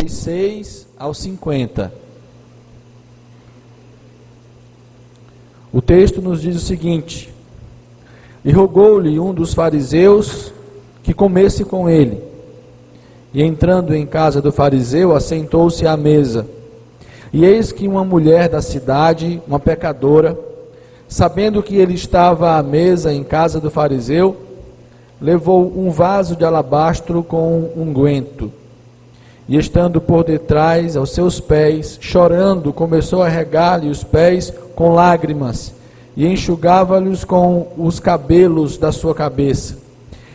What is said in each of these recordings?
46 ao 50. O texto nos diz o seguinte: e rogou-lhe um dos fariseus que comesse com ele. E entrando em casa do fariseu, assentou-se à mesa. E eis que uma mulher da cidade, uma pecadora, sabendo que ele estava à mesa em casa do fariseu, levou um vaso de alabastro com unguento. E estando por detrás aos seus pés, chorando, começou a regar-lhe os pés com lágrimas, e enxugava-lhes com os cabelos da sua cabeça,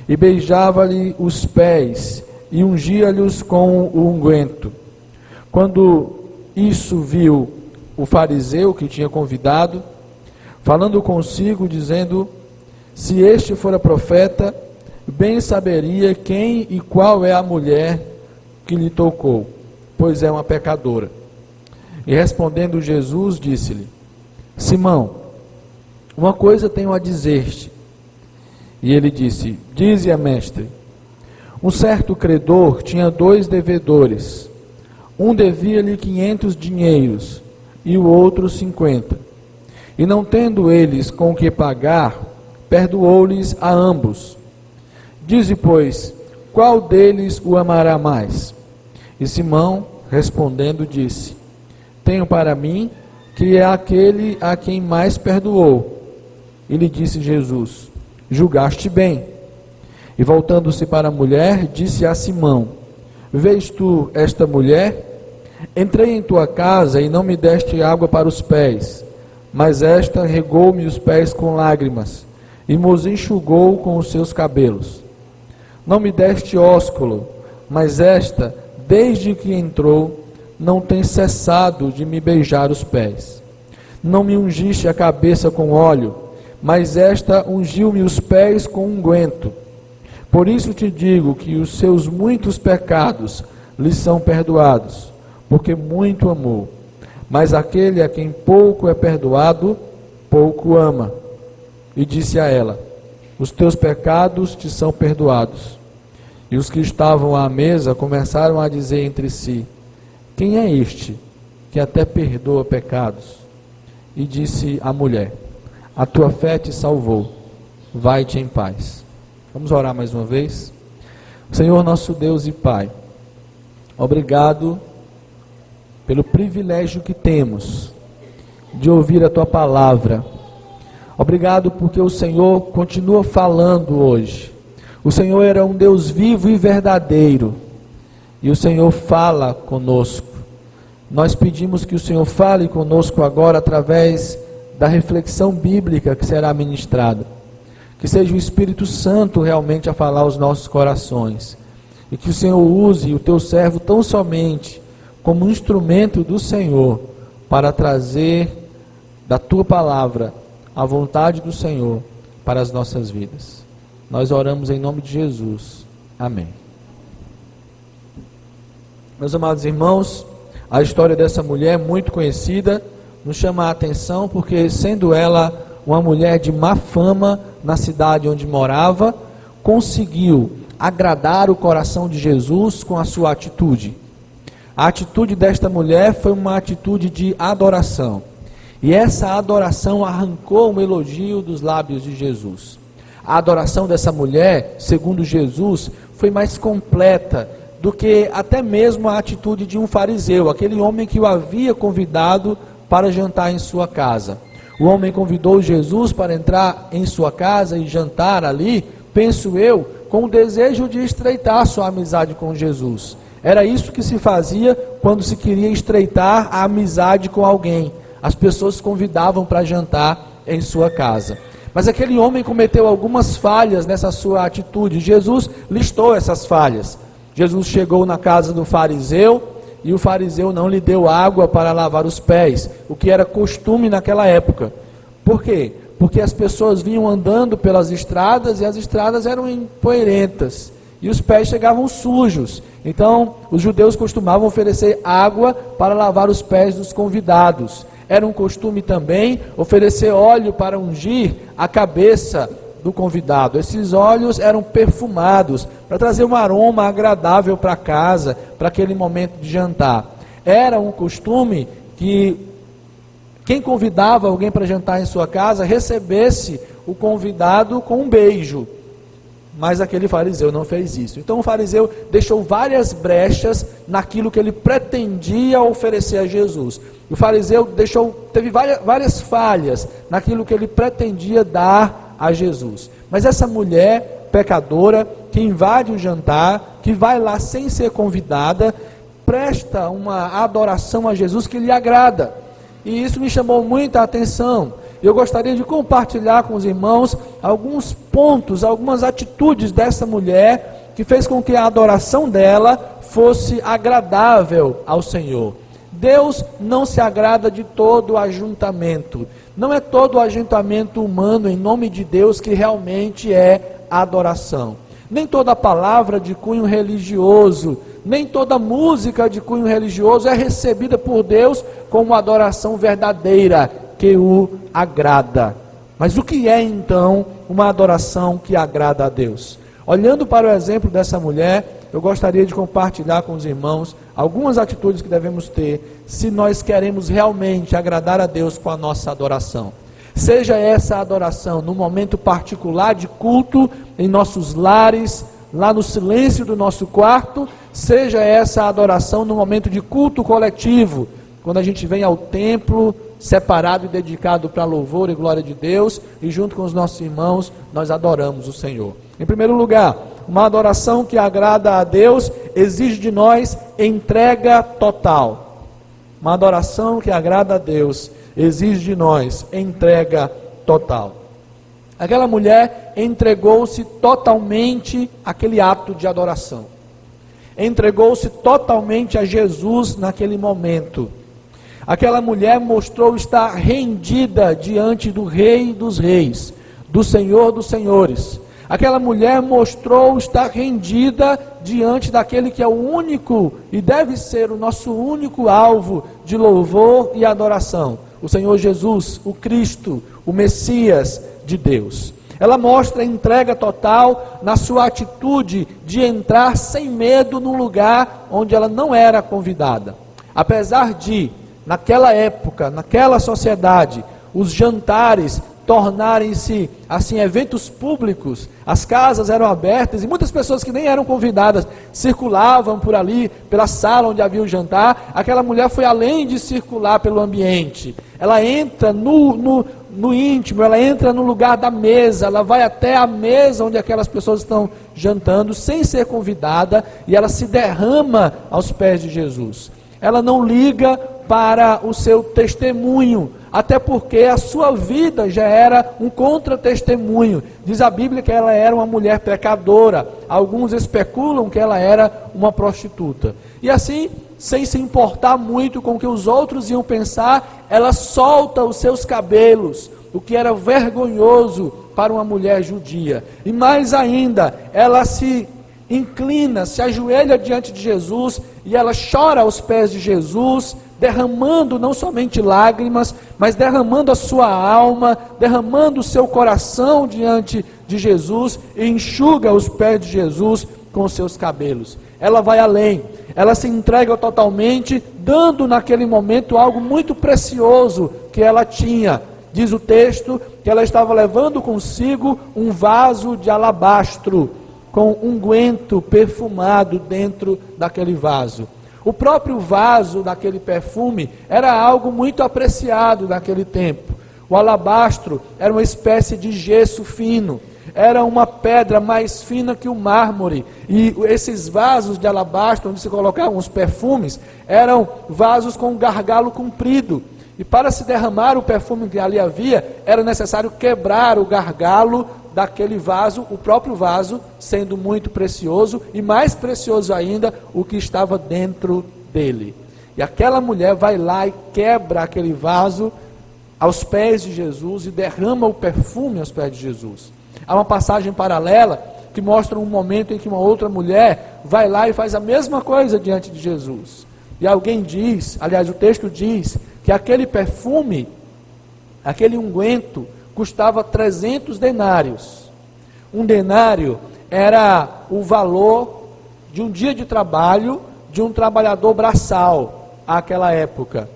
e beijava-lhe os pés, e ungia-lhes com o unguento. Quando isso viu o fariseu que tinha convidado, falando consigo, dizendo: se este fora profeta, bem saberia quem e qual é a mulher que lhe tocou, pois é uma pecadora. E respondendo Jesus, disse-lhe: Simão, uma coisa tenho a dizer-te. E ele disse: dize-a, mestre. Um certo credor tinha 2 devedores. Um devia-lhe 500 dinheiros e o outro 50. E não tendo eles com que pagar, perdoou-lhes a ambos. Dize, pois, qual deles o amará mais? E Simão, respondendo, disse: tenho para mim que é aquele a quem mais perdoou. E lhe disse Jesus: julgaste bem. E voltando-se para a mulher, disse a Simão: vês tu esta mulher? Entrei em tua casa e não me deste água para os pés, mas esta regou-me os pés com lágrimas e me enxugou com os seus cabelos. Não me deste ósculo, mas esta, desde que entrou, não tem cessado de me beijar os pés. Não me ungiste a cabeça com óleo, mas esta ungiu-me os pés com unguento. Por isso te digo que os seus muitos pecados lhe são perdoados, porque muito amou. Mas aquele a quem pouco é perdoado, pouco ama. E disse a ela: os teus pecados te são perdoados. E os que estavam à mesa começaram a dizer entre si: quem é este que até perdoa pecados? E disse a mulher: a tua fé te salvou, vai-te em paz. Vamos orar mais uma vez? Senhor nosso Deus e Pai, obrigado pelo privilégio que temos de ouvir a tua palavra. Obrigado porque o Senhor continua falando hoje. O Senhor era um Deus vivo e verdadeiro, e o Senhor fala conosco. Nós pedimos que o Senhor fale conosco agora através da reflexão bíblica que será ministrada. Que seja o Espírito Santo realmente a falar aos nossos corações, e que o Senhor use o teu servo tão somente como um instrumento do Senhor para trazer da tua palavra a vontade do Senhor para as nossas vidas. Nós oramos em nome de Jesus. Amém. Meus amados irmãos, a história dessa mulher é muito conhecida, nos chama a atenção porque, sendo ela uma mulher de má fama na cidade onde morava, conseguiu agradar o coração de Jesus com a sua atitude. A atitude desta mulher foi uma atitude de adoração. E essa adoração arrancou um elogio dos lábios de Jesus. A adoração dessa mulher, segundo Jesus, foi mais completa do que até mesmo a atitude de um fariseu, aquele homem que o havia convidado para jantar em sua casa. O homem convidou Jesus para entrar em sua casa e jantar ali, penso eu, com o desejo de estreitar sua amizade com Jesus. Era isso que se fazia quando se queria estreitar a amizade com alguém. As pessoas convidavam para jantar em sua casa. Mas aquele homem cometeu algumas falhas nessa sua atitude. Jesus listou essas falhas. Jesus chegou na casa do fariseu e o fariseu não lhe deu água para lavar os pés, o que era costume naquela época. Por quê? Porque as pessoas vinham andando pelas estradas e as estradas eram empoeirentas e os pés chegavam sujos. Então, os judeus costumavam oferecer água para lavar os pés dos convidados. Era um costume também oferecer óleo para ungir a cabeça do convidado. Esses óleos eram perfumados para trazer um aroma agradável para casa, para aquele momento de jantar. Era um costume que quem convidava alguém para jantar em sua casa recebesse o convidado com um beijo. Mas aquele fariseu não fez isso. Então o fariseu deixou várias brechas naquilo que ele pretendia oferecer a Jesus. O fariseu teve várias falhas naquilo que ele pretendia dar a Jesus. Mas essa mulher pecadora que invade o jantar, que vai lá sem ser convidada, presta uma adoração a Jesus que lhe agrada. E isso me chamou muita atenção. Eu gostaria de compartilhar com os irmãos alguns pontos, algumas atitudes dessa mulher que fez com que a adoração dela fosse agradável ao Senhor. Deus não se agrada de todo o ajuntamento. Não é todo o ajuntamento humano em nome de Deus que realmente é adoração. Nem toda palavra de cunho religioso, nem toda música de cunho religioso é recebida por Deus como adoração verdadeira, que o agrada. Mas o que é então uma adoração que agrada a Deus? Olhando para o exemplo dessa mulher, eu gostaria de compartilhar com os irmãos algumas atitudes que devemos ter se nós queremos realmente agradar a Deus com a nossa adoração. Seja essa adoração no momento particular de culto, em nossos lares, lá no silêncio do nosso quarto, seja essa adoração no momento de culto coletivo, quando a gente vem ao templo, separado e dedicado para louvor e glória de Deus, e junto com os nossos irmãos, nós adoramos o Senhor. Em primeiro lugar, uma adoração que agrada a Deus, exige de nós entrega total. Uma adoração que agrada a Deus, exige de nós entrega total. Aquela mulher entregou-se totalmente àquele ato de adoração. Entregou-se totalmente a Jesus naquele momento. Aquela mulher mostrou estar rendida diante do Rei dos Reis, do Senhor dos Senhores. Aquela mulher mostrou estar rendida diante daquele que é o único e deve ser o nosso único alvo de louvor e adoração. O Senhor Jesus, o Cristo, o Messias de Deus. Ela mostra entrega total na sua atitude de entrar sem medo num lugar onde ela não era convidada. Apesar de, naquela época, naquela sociedade, os jantares tornarem-se assim eventos públicos, as casas eram abertas e muitas pessoas que nem eram convidadas circulavam por ali, pela sala onde havia o jantar. Aquela mulher foi além de circular pelo ambiente, ela entra no íntimo, ela entra no lugar da mesa, ela vai até a mesa onde aquelas pessoas estão jantando sem ser convidada e ela se derrama aos pés de Jesus. Ela não liga para o seu testemunho, até porque a sua vida já era um contra-testemunho. Diz a Bíblia que ela era uma mulher pecadora, alguns especulam que ela era uma prostituta. E assim, sem se importar muito com o que os outros iam pensar, ela solta os seus cabelos, o que era vergonhoso para uma mulher judia. E mais ainda, ela se inclina, se ajoelha diante de Jesus e ela chora aos pés de Jesus, derramando não somente lágrimas, mas derramando a sua alma, derramando o seu coração diante de Jesus e enxuga os pés de Jesus com os seus cabelos. Ela vai além, ela se entrega totalmente, dando naquele momento algo muito precioso que ela tinha. Diz o texto que ela estava levando consigo um vaso de alabastro, com unguento perfumado dentro daquele vaso. O próprio vaso daquele perfume era algo muito apreciado naquele tempo. O alabastro era uma espécie de gesso fino, era uma pedra mais fina que o mármore, e esses vasos de alabastro, onde se colocavam os perfumes, eram vasos com um gargalo comprido, e para se derramar o perfume que ali havia, era necessário quebrar o gargalo daquele vaso, o próprio vaso sendo muito precioso, e mais precioso ainda, o que estava dentro dele. E aquela mulher vai lá e quebra aquele vaso aos pés de Jesus e derrama o perfume aos pés de Jesus. Há uma passagem paralela que mostra um momento em que uma outra mulher vai lá e faz a mesma coisa diante de Jesus. E alguém diz, aliás o texto diz, que aquele perfume, aquele unguento, custava 300 denários. Um denário era o valor de um dia de trabalho de um trabalhador braçal àquela época.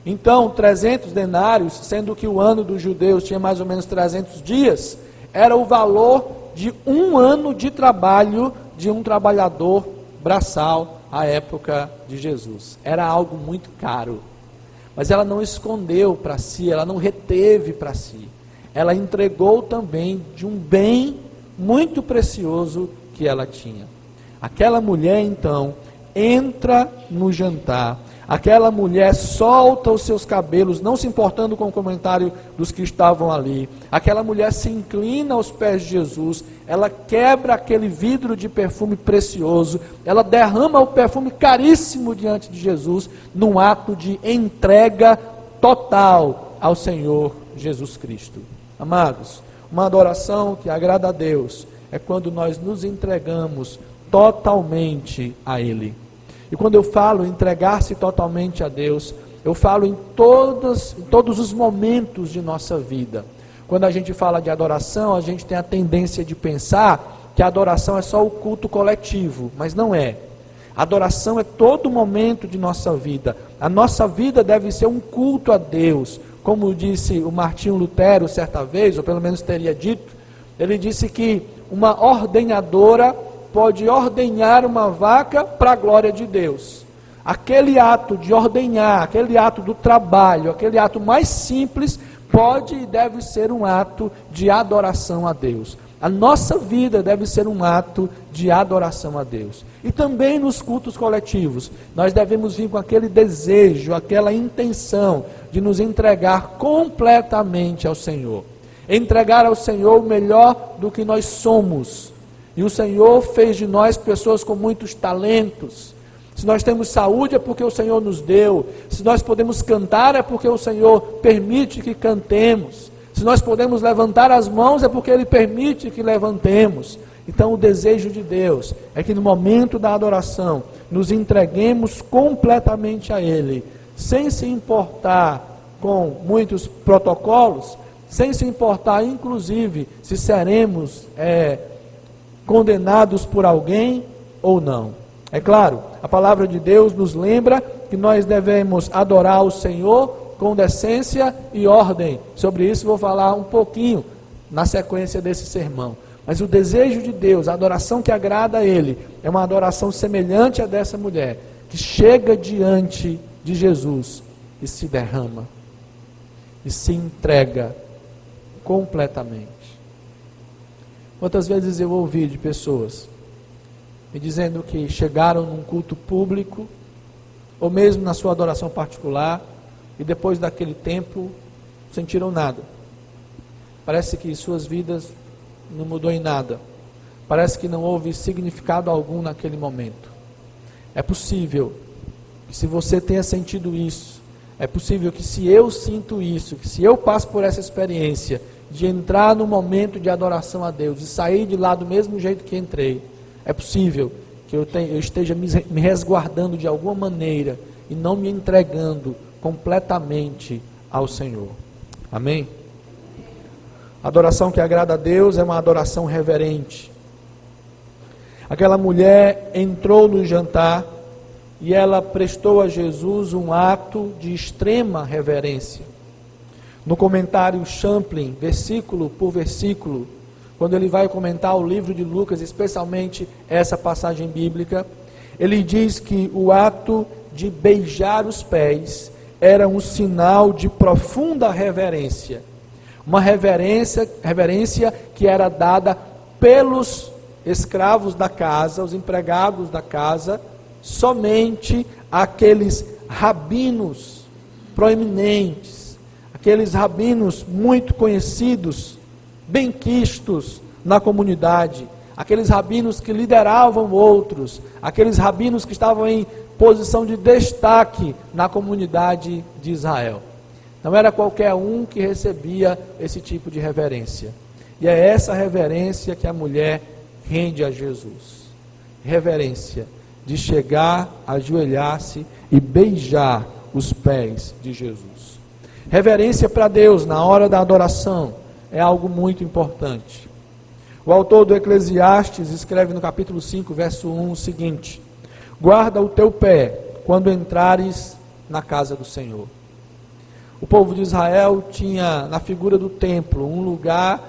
Então, 300 denários, sendo que o ano dos judeus tinha mais ou menos 300 dias, era o valor de um ano de trabalho de um trabalhador braçal à época de Jesus. Era algo muito caro. Mas ela não escondeu para si, ela não reteve para si. Ela entregou também de um bem muito precioso que ela tinha. Aquela mulher, então, entra no jantar. Aquela mulher solta os seus cabelos, não se importando com o comentário dos que estavam ali. Aquela mulher se inclina aos pés de Jesus, ela quebra aquele vidro de perfume precioso, ela derrama o perfume caríssimo diante de Jesus, num ato de entrega total ao Senhor Jesus Cristo. Amados, uma adoração que agrada a Deus é quando nós nos entregamos totalmente a Ele. E quando eu falo entregar-se totalmente a Deus, eu falo em todos os momentos de nossa vida. Quando a gente fala de adoração, a gente tem a tendência de pensar que a adoração é só o culto coletivo, mas não é. Adoração é todo momento de nossa vida. A nossa vida deve ser um culto a Deus. Como disse o Martinho Lutero certa vez, ou pelo menos teria dito, ele disse que uma ordenhadora pode ordenhar uma vaca para a glória de Deus. Aquele ato de ordenhar, aquele ato do trabalho, aquele ato mais simples, pode e deve ser um ato de adoração a Deus. A nossa vida deve ser um ato de adoração a Deus. E também nos cultos coletivos, nós devemos vir com aquele desejo, aquela intenção de nos entregar completamente ao Senhor. Entregar ao Senhor o melhor do que nós somos. E o Senhor fez de nós pessoas com muitos talentos. Se nós temos saúde é porque o Senhor nos deu. Se nós podemos cantar é porque o Senhor permite que cantemos. Se nós podemos levantar as mãos é porque Ele permite que levantemos. Então o desejo de Deus é que no momento da adoração nos entreguemos completamente a Ele, sem se importar com muitos protocolos, sem se importar inclusive se seremos condenados por alguém ou não. É claro, a palavra de Deus nos lembra que nós devemos adorar o Senhor com decência e ordem. Sobre isso vou falar um pouquinho na sequência desse sermão. Mas o desejo de Deus, a adoração que agrada a Ele, é uma adoração semelhante a dessa mulher, que chega diante de Jesus e se derrama, e se entrega completamente. Quantas vezes eu ouvi de pessoas me dizendo que chegaram num culto público, ou mesmo na sua adoração particular, e depois daquele tempo sentiram nada. Parece que suas vidas não mudou em nada. Parece que não houve significado algum naquele momento. É possível que se você tenha sentido isso, é possível que se eu sinto isso, que se eu passo por essa experiência de entrar no momento de adoração a Deus e sair de lá do mesmo jeito que entrei, é possível que eu esteja me resguardando de alguma maneira e não me entregando completamente ao Senhor. Amém? A adoração que agrada a Deus é uma adoração reverente. Aquela mulher entrou no jantar e ela prestou a Jesus um ato de extrema reverência. No comentário Champlin, versículo por versículo, quando ele vai comentar o livro de Lucas, especialmente essa passagem bíblica, ele diz que o ato de beijar os pés era um sinal de profunda reverência. Uma reverência que era dada pelos escravos da casa, os empregados da casa, somente àqueles rabinos proeminentes, aqueles rabinos muito conhecidos, benquistos na comunidade, aqueles rabinos que lideravam outros, aqueles rabinos que estavam em posição de destaque na comunidade de Israel. Não era qualquer um que recebia esse tipo de reverência. E é essa reverência que a mulher rende a Jesus. Reverência de chegar, ajoelhar-se e beijar os pés de Jesus. Reverência para Deus na hora da adoração é algo muito importante. O autor do Eclesiastes escreve no capítulo 5, verso 1 o seguinte: guarda o teu pé quando entrares na casa do Senhor. O povo de Israel tinha na figura do templo um lugar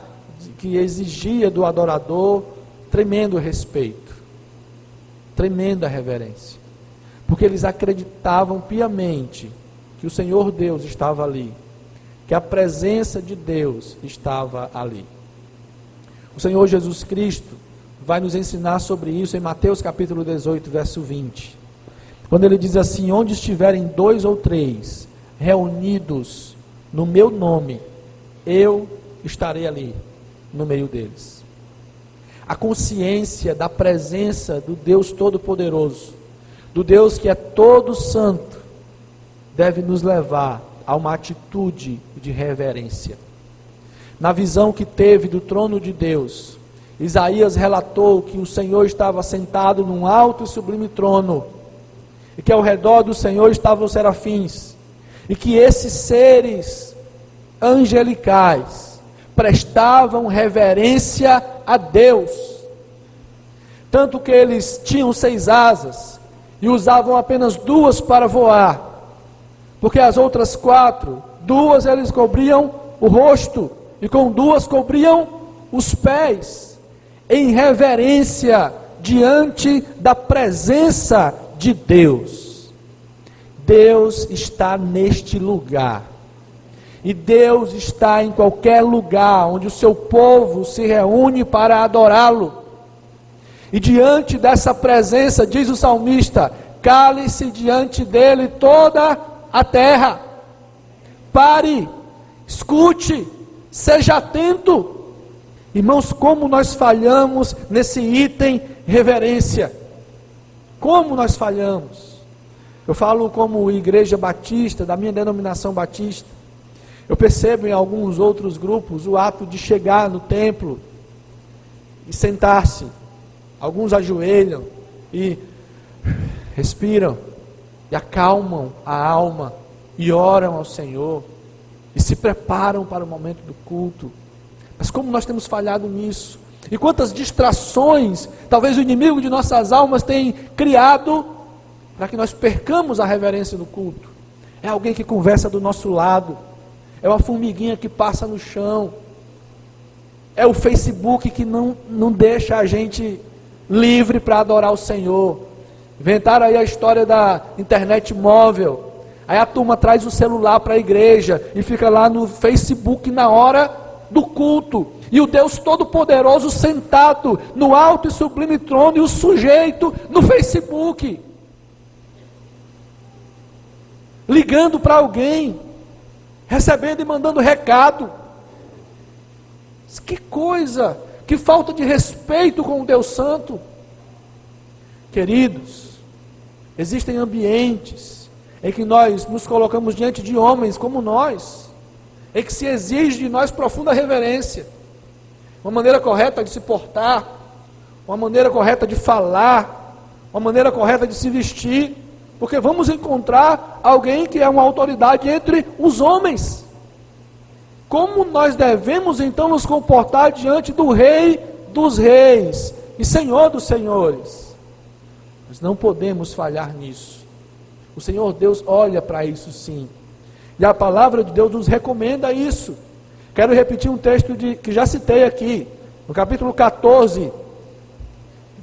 que exigia do adorador tremendo respeito, tremenda reverência, porque eles acreditavam piamente que o Senhor Deus estava ali, que a presença de Deus estava ali. O Senhor Jesus Cristo vai nos ensinar sobre isso em Mateus capítulo 18, verso 20, quando ele diz assim: onde estiverem 2 ou 3 reunidos no meu nome, eu estarei ali no meio deles. A consciência da presença do Deus Todo-Poderoso, do Deus que é todo santo, deve nos levar a uma atitude de reverência. Na visão que teve do trono de Deus, Isaías relatou que o Senhor estava sentado num alto e sublime trono, e que ao redor do Senhor estavam os serafins, e que esses seres angelicais prestavam reverência a Deus, tanto que eles tinham 6 asas, e usavam apenas 2 para voar, porque as outras 4, 2 eles cobriam o rosto, e com 2 cobriam os pés, em reverência diante da presença de Deus. Deus está neste lugar, e Deus está em qualquer lugar onde o seu povo se reúne para adorá-lo. E diante dessa presença, diz o salmista, cale-se diante dele toda a terra. Pare, escute, seja atento. Irmãos, como nós falhamos nesse item reverência. Como nós falhamos. Eu falo como igreja batista, da minha denominação batista. Eu percebo em alguns outros grupos o ato de chegar no templo e sentar-se. Alguns ajoelham e respiram e acalmam a alma e oram ao Senhor e se preparam para o momento do culto. Mas como nós temos falhado nisso? E quantas distrações talvez o inimigo de nossas almas tem criado para que nós percamos a reverência no culto. É alguém que conversa do nosso lado, é uma formiguinha que passa no chão, é o Facebook que não deixa a gente livre para adorar o Senhor. Inventaram aí a história da internet móvel, aí a turma traz o celular para a igreja e fica lá no Facebook na hora do culto, e o Deus Todo-Poderoso sentado no alto e sublime trono, e o sujeito no Facebook, ligando para alguém, recebendo e mandando recado. Que coisa, que falta de respeito com o Deus Santo. Queridos, existem ambientes em que nós nos colocamos diante de homens como nós, em que se exige de nós profunda reverência, uma maneira correta de se portar, uma maneira correta de falar, uma maneira correta de se vestir, porque vamos encontrar alguém que é uma autoridade entre os homens. Como nós devemos então nos comportar diante do Rei dos Reis e Senhor dos Senhores? Nós não podemos falhar nisso. O Senhor Deus olha para isso sim. E a palavra de Deus nos recomenda isso. Quero repetir um texto que já citei aqui, no capítulo 14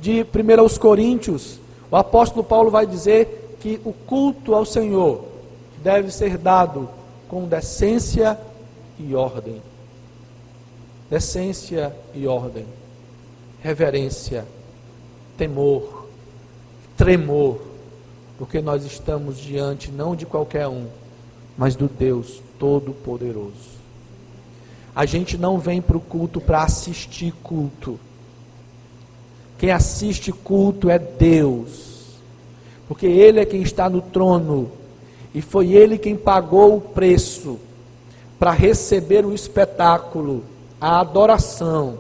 de 1 Coríntios. O apóstolo Paulo vai dizer que o culto ao Senhor deve ser dado com decência e ordem. Decência e ordem. Reverência, temor, tremor, porque nós estamos diante não de qualquer um, mas do Deus Todo-Poderoso. A gente não vem para o culto para assistir culto. Quem assiste culto é Deus, porque Ele é quem está no trono, e foi Ele quem pagou o preço para receber o espetáculo, a adoração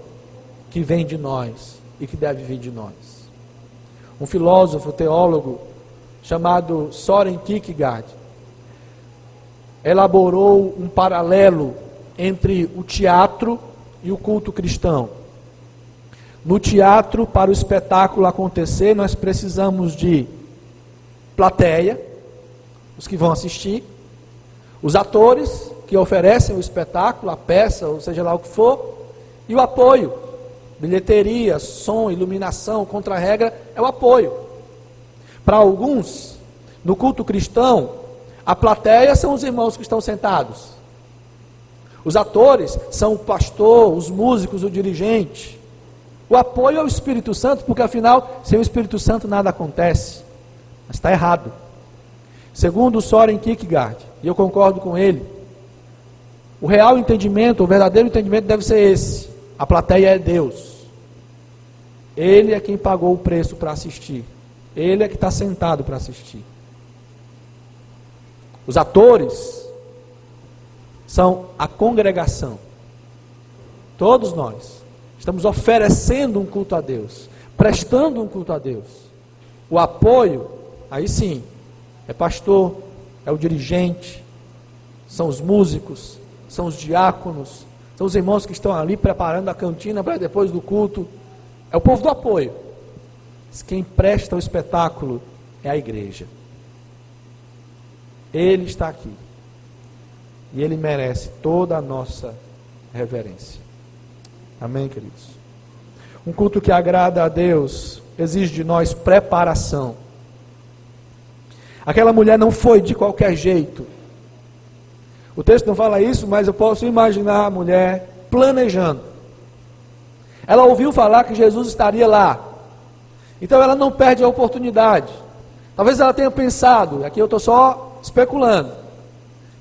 que vem de nós e que deve vir de nós. Um filósofo, teólogo, chamado Søren Kierkegaard, elaborou um paralelo entre o teatro e o culto cristão. No teatro, para o espetáculo acontecer, nós precisamos de plateia, os que vão assistir, os atores que oferecem o espetáculo, a peça, ou seja lá o que for, e o apoio, bilheteria, som, iluminação, contra-regra, é o apoio. Para alguns, no culto cristão, a plateia são os irmãos que estão sentados. Os atores são o pastor, os músicos, o dirigente. O apoio é o Espírito Santo, porque afinal, sem o Espírito Santo nada acontece. Mas está errado. Segundo Soren Kierkegaard, e eu concordo com ele, o real entendimento, o verdadeiro entendimento deve ser esse. A plateia é Deus. Ele é quem pagou o preço para assistir. Ele é que está sentado para assistir. Os atores são a congregação. Todos nós estamos oferecendo um culto a Deus, prestando um culto a Deus. O apoio, aí sim, é pastor, é o dirigente, são os músicos, são os diáconos, são os irmãos que estão ali preparando a cantina para depois do culto. É o povo do apoio. Mas quem presta o espetáculo é a igreja. Ele está aqui. E ele merece toda a nossa reverência. Amém, queridos? Um culto que agrada a Deus exige de nós preparação. Aquela mulher não foi de qualquer jeito. O texto não fala isso, mas eu posso imaginar a mulher planejando. Ela ouviu falar que Jesus estaria lá. Então ela não perde a oportunidade. Talvez ela tenha pensado, aqui eu estou só especulando.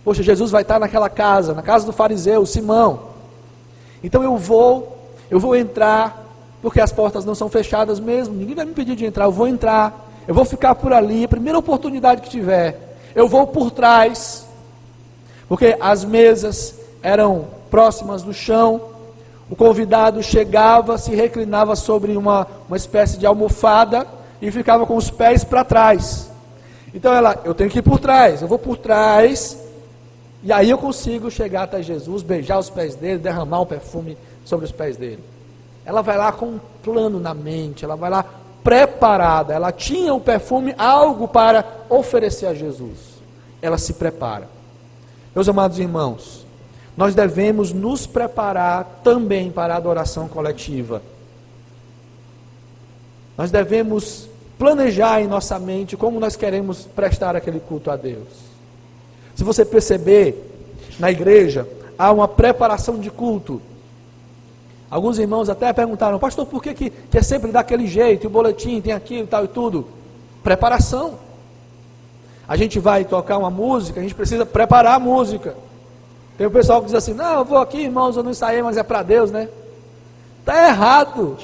Poxa, Jesus vai estar naquela casa, na casa do fariseu, Simão. Então eu vou entrar, porque as portas não são fechadas mesmo, ninguém vai me impedir de entrar, eu vou entrar, eu vou ficar por ali, a primeira oportunidade que tiver, eu vou por trás, porque as mesas eram próximas do chão, o convidado chegava, se reclinava sobre uma espécie de almofada e ficava com os pés para trás. Então eu tenho que ir por trás, eu vou por trás, e aí eu consigo chegar até Jesus, beijar os pés dele, derramar um perfume sobre os pés dele. Ela vai lá com um plano na mente, ela vai lá preparada, ela tinha o perfume, algo para oferecer a Jesus. Ela se prepara. Meus amados irmãos, nós devemos nos preparar também para a adoração coletiva. Nós devemos planejar em nossa mente como nós queremos prestar aquele culto a Deus. Se você perceber, na igreja, há uma preparação de culto. Alguns irmãos até perguntaram, pastor, por que é sempre daquele jeito, e o boletim tem aquilo e tal e tudo? Preparação. A gente vai tocar uma música, a gente precisa preparar a música. Tem o pessoal que diz assim, não, eu vou aqui, irmãos, eu não ensaiei, mas é para Deus, né? Está errado.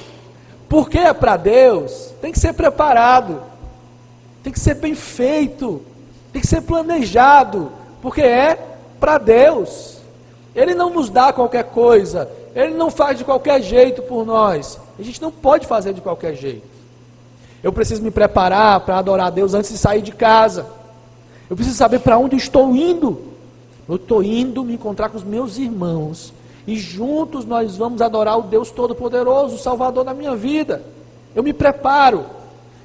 Porque é para Deus, tem que ser preparado, tem que ser bem feito, tem que ser planejado, porque é para Deus. Ele não nos dá qualquer coisa, Ele não faz de qualquer jeito por nós, a gente não pode fazer de qualquer jeito. Eu preciso me preparar para adorar a Deus antes de sair de casa, eu preciso saber para onde estou indo. Eu estou indo me encontrar com os meus irmãos, e juntos nós vamos adorar o Deus Todo-Poderoso, o Salvador da minha vida. Eu me preparo,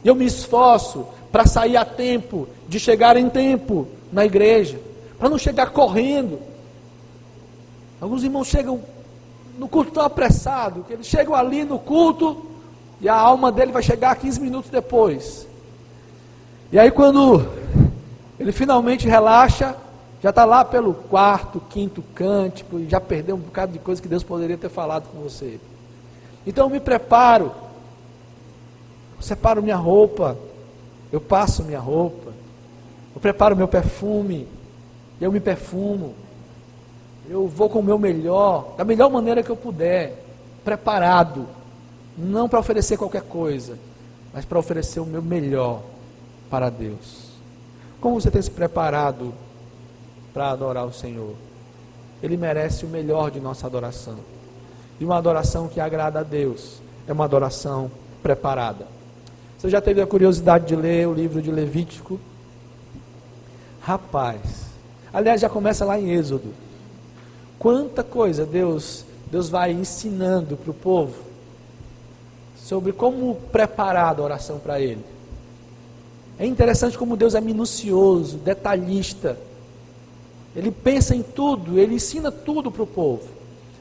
eu me esforço para sair a tempo, de chegar em tempo na igreja, para não chegar correndo. Alguns irmãos chegam no culto tão apressado, que eles chegam ali no culto, e a alma dele vai chegar 15 minutos depois. E aí quando ele finalmente relaxa, já está lá pelo quarto, quinto cântico, e já perdeu um bocado de coisa que Deus poderia ter falado com você. Então eu me preparo, eu separo minha roupa, eu passo minha roupa, eu preparo meu perfume, eu me perfumo, eu vou com o meu melhor, da melhor maneira que eu puder, preparado, não para oferecer qualquer coisa, mas para oferecer o meu melhor para Deus. Como você tem se preparado para adorar o Senhor? Ele merece o melhor de nossa adoração. E uma adoração que agrada a Deus é uma adoração preparada. Você já teve a curiosidade de ler o livro de Levítico? Rapaz, aliás, já começa lá em Êxodo. Quanta coisa Deus vai ensinando para o povo. sobre como preparar a adoração para Ele. É interessante como Deus é minucioso, detalhista. Ele pensa em tudo, Ele ensina tudo para o povo,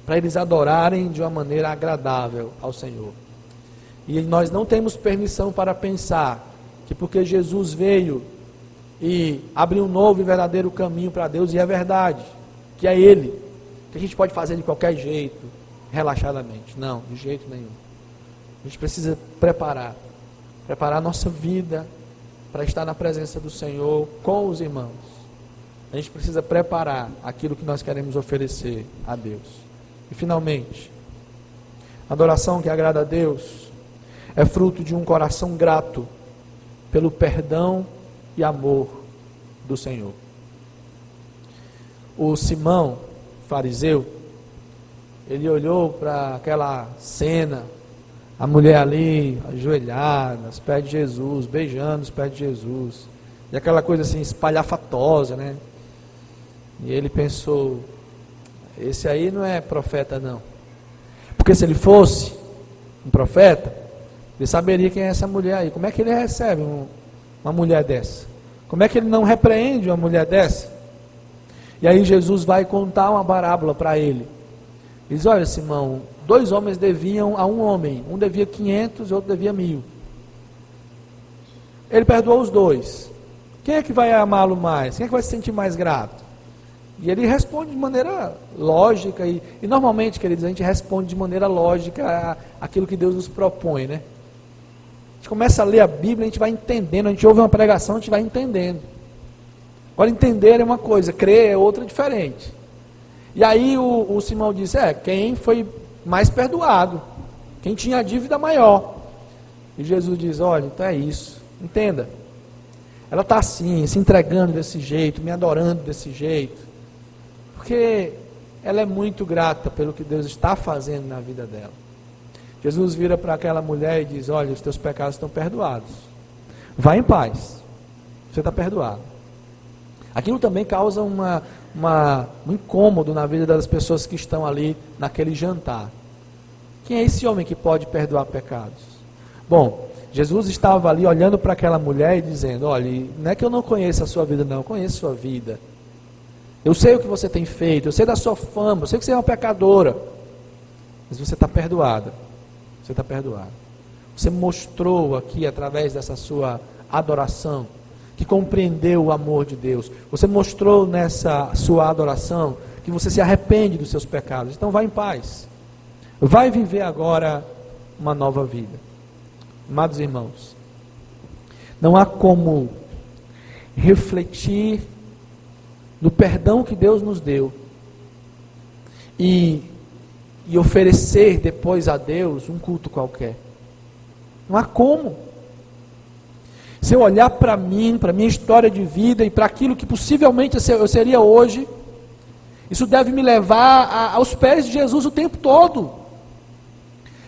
para eles adorarem de uma maneira agradável ao Senhor. E nós não temos permissão para pensar que porque Jesus veio e abriu um novo e verdadeiro caminho para Deus, e é verdade, que é Ele, que a gente pode fazer de qualquer jeito, relaxadamente. Não, de jeito nenhum. A gente precisa preparar a nossa vida para estar na presença do Senhor com os irmãos. A gente precisa preparar aquilo que nós queremos oferecer a Deus. E finalmente, a adoração que agrada a Deus é fruto de um coração grato pelo perdão e amor do Senhor. O Simão, fariseu, ele olhou para aquela cena, a mulher ali, ajoelhada, aos pés de Jesus, beijando os pés de Jesus, e aquela coisa assim, espalhafatosa, né? E ele pensou, esse aí não é profeta não, porque se ele fosse um profeta, ele saberia quem é essa mulher aí. Como é que ele recebe uma mulher dessa? Como é que ele não repreende uma mulher dessa? E aí Jesus vai contar uma parábola para ele. Ele diz, olha Simão, 2 homens deviam a um homem, um devia 500 e outro devia 1000. Ele perdoou os 2. Quem é que vai amá-lo mais? Quem é que vai se sentir mais grato? E ele responde de maneira lógica, e normalmente, queridos, a gente responde de maneira lógica aquilo que Deus nos propõe, né? A gente começa a ler a Bíblia, a gente vai entendendo, a gente ouve uma pregação, a gente vai entendendo. Agora, entender é uma coisa, crer é outra diferente. E aí o Simão disse, quem foi mais perdoado, quem tinha a dívida maior. E Jesus diz, olha, então é isso, entenda. Ela está assim, se entregando desse jeito, me adorando desse jeito, porque ela é muito grata pelo que Deus está fazendo na vida dela. Jesus vira para aquela mulher e diz, olha, os teus pecados estão perdoados. Vá em paz, você está perdoado. Aquilo também causa um incômodo na vida das pessoas que estão ali naquele jantar. Quem é esse homem que pode perdoar pecados? Bom, Jesus estava ali olhando para aquela mulher e dizendo, olha, não é que eu não conheço a sua vida não, eu conheço a sua vida. Eu sei o que você tem feito, eu sei da sua fama, eu sei que você é uma pecadora, mas você está perdoada. Você está perdoado. Você mostrou aqui, através dessa sua adoração, que compreendeu o amor de Deus. Você mostrou nessa sua adoração que você se arrepende dos seus pecados. Então vá em paz. Vai viver agora uma nova vida. Amados irmãos, não há como refletir no perdão que Deus nos deu e oferecer depois a Deus um culto qualquer. Não há como. Se eu olhar para mim, para a minha história de vida e para aquilo que possivelmente eu seria hoje, isso deve me levar aos pés de Jesus o tempo todo.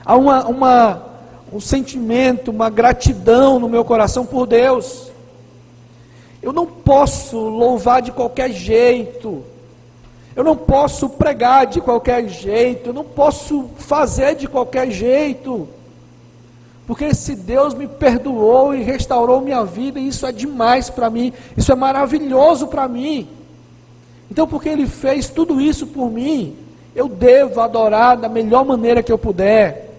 Há um sentimento, uma gratidão no meu coração por Deus. Eu não posso louvar de qualquer jeito. Eu não posso pregar de qualquer jeito, eu não posso fazer de qualquer jeito, porque se Deus me perdoou e restaurou minha vida, isso é demais para mim, isso é maravilhoso para mim. Então, porque Ele fez tudo isso por mim, eu devo adorar da melhor maneira que eu puder,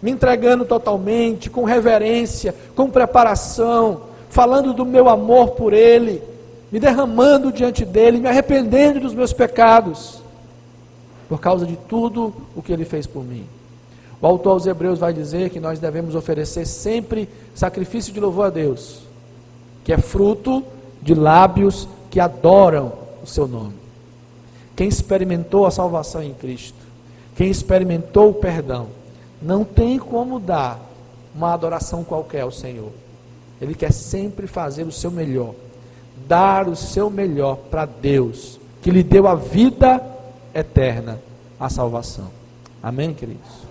me entregando totalmente, com reverência, com preparação, falando do meu amor por Ele, me derramando diante dEle, me arrependendo dos meus pecados, por causa de tudo o que Ele fez por mim. O autor aos Hebreus vai dizer que nós devemos oferecer sempre sacrifício de louvor a Deus, que é fruto de lábios que adoram o seu nome. Quem experimentou a salvação em Cristo, quem experimentou o perdão, não tem como dar uma adoração qualquer ao Senhor. Ele quer sempre fazer o seu melhor, dar o seu melhor para Deus, que lhe deu a vida eterna, a salvação. Amém, queridos?